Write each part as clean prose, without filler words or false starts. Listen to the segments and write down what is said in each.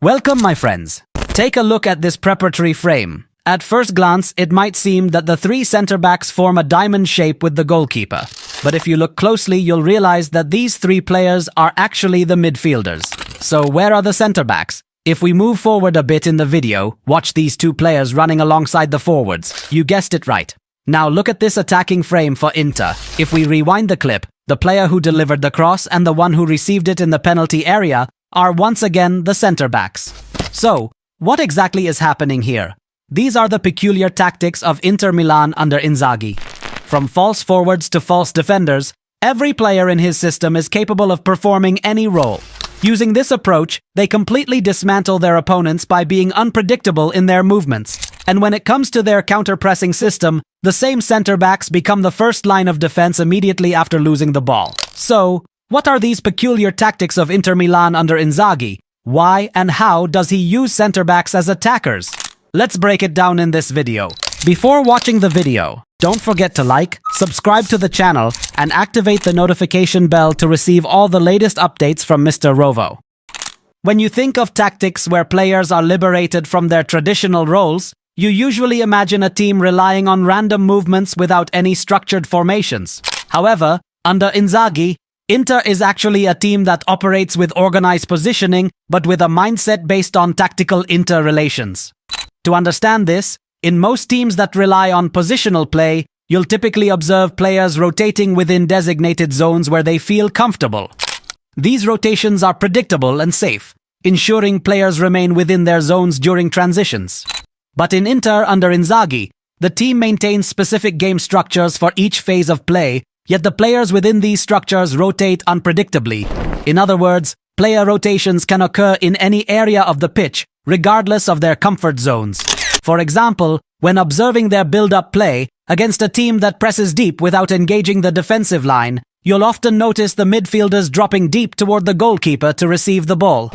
Welcome, my friends. Take a look at this preparatory frame. At first glance, it might seem that the three center-backs form a diamond shape with the goalkeeper. But if you look closely, you'll realize that these three players are actually the midfielders. So where are the center-backs? If we move forward a bit in the video, watch these two players running alongside the forwards. You guessed it right. Now look at this attacking frame for Inter. If we rewind the clip, the player who delivered the cross and the one who received it in the penalty area are once again the center-backs. So, what exactly is happening here? These are the peculiar tactics of Inter Milan under Inzaghi. From false forwards to false defenders, every player in his system is capable of performing any role. Using this approach, they completely dismantle their opponents by being unpredictable in their movements. And when it comes to their counter-pressing system, the same center-backs become the first line of defense immediately after losing the ball. So, what are these peculiar tactics of Inter Milan under Inzaghi? Why and how does he use center-backs as attackers? Let's break it down in this video. Before watching the video, don't forget to like, subscribe to the channel, and activate the notification bell to receive all the latest updates from Mr. Rovo. When you think of tactics where players are liberated from their traditional roles, you usually imagine a team relying on random movements without any structured formations. However, under Inzaghi, Inter is actually a team that operates with organized positioning, but with a mindset based on tactical interrelations. To understand this, in most teams that rely on positional play, you'll typically observe players rotating within designated zones where they feel comfortable. These rotations are predictable and safe, ensuring players remain within their zones during transitions. But in Inter under Inzaghi, the team maintains specific game structures for each phase of play, yet the players within these structures rotate unpredictably. In other words, player rotations can occur in any area of the pitch, regardless of their comfort zones. For example, when observing their build-up play against a team that presses deep without engaging the defensive line, you'll often notice the midfielders dropping deep toward the goalkeeper to receive the ball.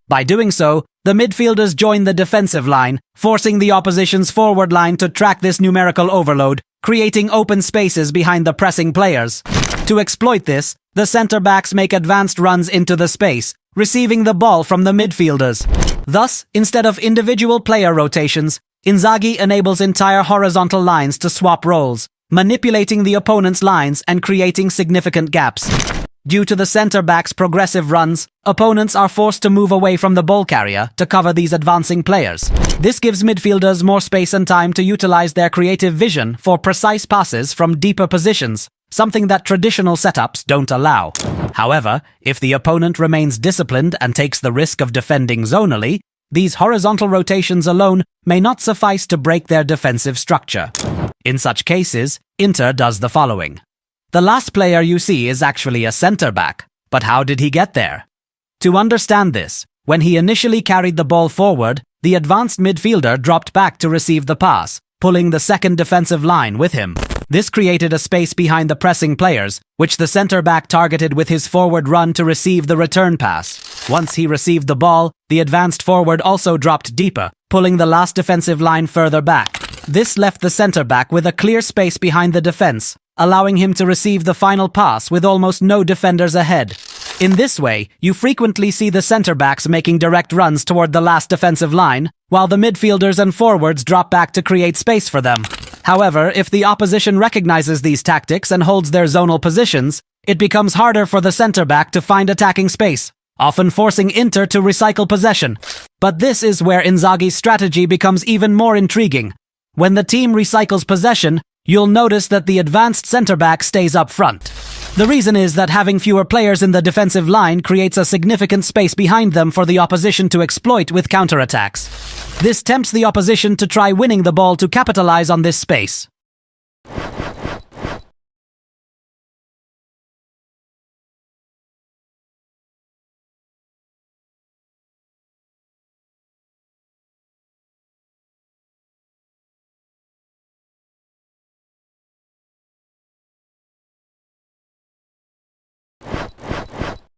By doing so, the midfielders join the defensive line, forcing the opposition's forward line to track this numerical overload, creating open spaces behind the pressing players. To exploit this, the center-backs make advanced runs into the space, receiving the ball from the midfielders. Thus, instead of individual player rotations, Inzaghi enables entire horizontal lines to swap roles, manipulating the opponent's lines and creating significant gaps. Due to the center-backs' progressive runs, opponents are forced to move away from the ball carrier to cover these advancing players. This gives midfielders more space and time to utilize their creative vision for precise passes from deeper positions, something that traditional setups don't allow. However, if the opponent remains disciplined and takes the risk of defending zonally, these horizontal rotations alone may not suffice to break their defensive structure. In such cases, Inter does the following. The last player you see is actually a center-back, but how did he get there? To understand this, when he initially carried the ball forward, the advanced midfielder dropped back to receive the pass, pulling the second defensive line with him. This created a space behind the pressing players, which the center-back targeted with his forward run to receive the return pass. Once he received the ball, the advanced forward also dropped deeper, pulling the last defensive line further back. This left the center-back with a clear space behind the defense, allowing him to receive the final pass with almost no defenders ahead. In this way, you frequently see the center-backs making direct runs toward the last defensive line, while the midfielders and forwards drop back to create space for them. However, if the opposition recognizes these tactics and holds their zonal positions, it becomes harder for the center-back to find attacking space, often forcing Inter to recycle possession. But this is where Inzaghi's strategy becomes even more intriguing. When the team recycles possession, you'll notice that the advanced center-back stays up front. The reason is that having fewer players in the defensive line creates a significant space behind them for the opposition to exploit with counterattacks. This tempts the opposition to try winning the ball to capitalize on this space.